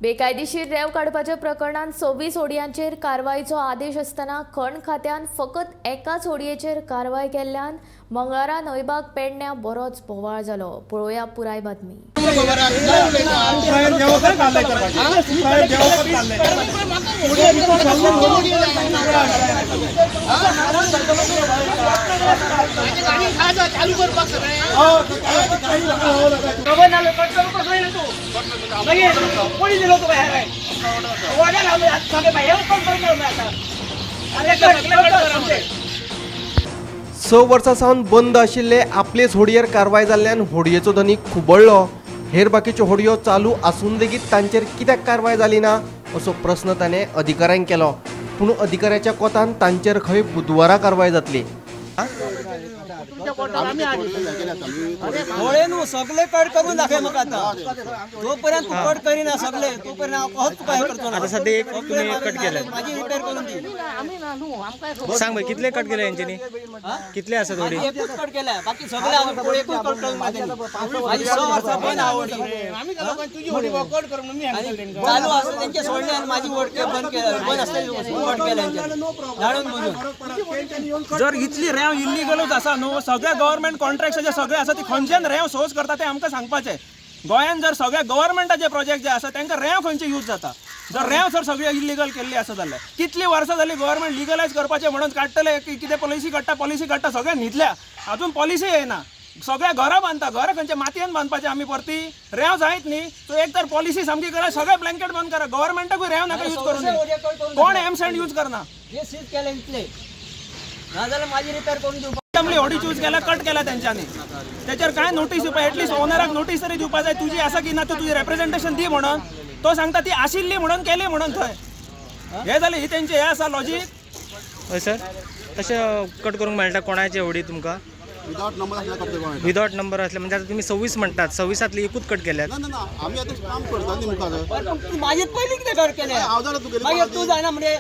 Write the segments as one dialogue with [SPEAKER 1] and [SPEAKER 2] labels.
[SPEAKER 1] बेकायदेशीर रेंव काडपाच्या प्रकरणात 26 होडयांचेर कारवायेचो आदेश आसतना खण खात्यान फकत एकाच होडयेचेर कारवाय केल्ल्यान मंगळारा नौबाग पेडण्या बरोच बोवाळ जालो। पळोवया पुराय बातमी।
[SPEAKER 2] स वर्सां सावन बंद आशिल्ले आपलेच होडयेर कारवाय जाल्ल्यान होडयेचो धनी खुबळ्ळो। हेर बाकीच्यो होडयो चालू आसून लेगीत तांचेर कित्याक कारवाय जाली ना असो प्रस्न ताणें अधिकाऱ्यांक केलो, पूण अधिकाऱ्याच्या कोतान तांचेर खंय बुधवारा कारवाय जातली।
[SPEAKER 3] सगळे कट करून दाखय म्हाका आता जोपर्यंत तू कट करिना सगळे तोपर्यंत हांव कसो काय करतो आता सध्या एक तुम्ही कट केले माझी रिपेअर करून दी
[SPEAKER 4] सांग भाई कितले कट केले यांच्यानी कितले असत थोडी
[SPEAKER 3] एकच कट केला बाकी सगळे आम्ही एकच कट करून माझी 6 वर्षा पण आवडली आम्ही तुझी होडी कट करून मी चालू असं त्यांचे सोडले आणि माझी वोट बंद केलं बंद असते कट केलं झाडून बुजून
[SPEAKER 5] जर इतली रेंव इल्लीगलच आसा न्हू सगळ्या गव्हर्नमेंट कॉन्ट्रॅक्ट्स सगळे आसा ती खंयच्यान रेंव सोर्स करता ते आमकां सांगपाचें। गोंयांत जर सगळ्या गव्हर्नमेंटाचे प्रोजेक्ट जे आसा तांकां रेंव खंयचे यूज जाता, जर रेंव सर सगळे इल्लीगल केल्ली आसा जाल्यार कितली वर्सां जाली गव्हर्नमेंट लिगलायज करपाचें म्हणून काडटले कितें पॉलिसी काडटा सगळे न्हिदल्या अजून पॉलिसी येना। सगळ्या घरां बांदता घर खंयचे मातयेन बांदपाचें आमी परती रेंव जायत न्ही सो एक तर पॉलिसी सामकी करा सगळे ब्लँकेट बंद करा गव्हर्नमेंटाकूय रेंव नाका यूज करून कोण एमसँड यूज करना
[SPEAKER 3] हे सीज केले इतले ना जाल्यार माझी रिपेअर करून दिवपाक
[SPEAKER 5] होडी चूज केला कट केला त्यांच्यानी त्याच्यावर काय नोटीस दिवपा एटलीस्ट ओनराक नोटीस तरी दिवपा जाय तुझी आसा की ना तू तुझी रिप्रेझेंटेशन दी म्हणून तो सांगता ती आशिल्ली म्हणून केली म्हणून थंय हे जाले ही त्यांचे हे आसा लॉजिक।
[SPEAKER 4] हय सर तशें कट करूंक मेळटा कोणाचे होडी तुमकां विदाउट नंबर असले म्हणजे आता तुम्ही 26 म्हणतात 26तली एकूच कट केल्यात
[SPEAKER 6] आम्ही आता काम करता न्ही मुखार
[SPEAKER 3] माझे पयलीं कितें कर केले मागीर तू जायना म्हणजे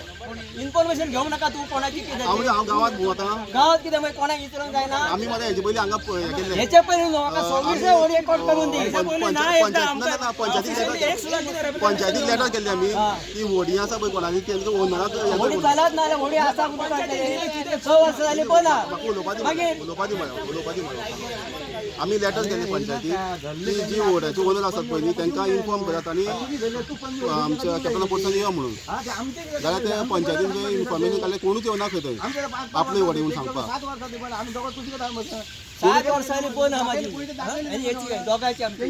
[SPEAKER 3] इन्फॉर्मेशन घेवंक नाका तू कोणाची कितें
[SPEAKER 6] हांव गांवांत भोंवता
[SPEAKER 3] गांवांत कितें मागीर कोणाक विचारूंक जायना
[SPEAKER 6] आमी मरे हेजे पयलीं हांगा केल्ले
[SPEAKER 3] हेचे पयलीं न्हू म्हाका 26 होडी कट करून दी
[SPEAKER 6] पंचायतीक लेटर केल्ली आमी ती होडी आसा पळय कोणाची तेंका ओनराक
[SPEAKER 3] होडी चलत ना जाल्यार होडी आसा म्हणून 6 वर्सां जालीं पळना
[SPEAKER 6] उलोवपाची आमी लेटर केले पंचायतीक ती जी होड्याची ओनर आसात पळय न्ही तांकां इन्फॉर्म करात आनी आमच्या कॅप्टना पोस्टान यो म्हणून जाल्यार ते पंचायतीन जे इन्फॉर्मेशन काडलें कोणूच येवना खंय थंय आपली होडी म्हणून सांगपाक
[SPEAKER 3] 7 वर्सांनी पण म्हाजी आनी हेची दोगांची आमची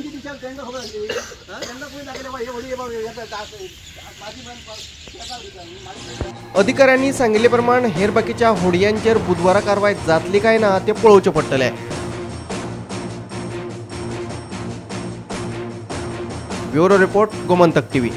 [SPEAKER 2] अधिकाऱ्यांनी सांगिल्ले प्रमाण हेर बाकीच्या होडयांचेर बुधवारा कारवाय जातली काय ना ते पळोवचें पडटलें। Bureau report Gomantak TV.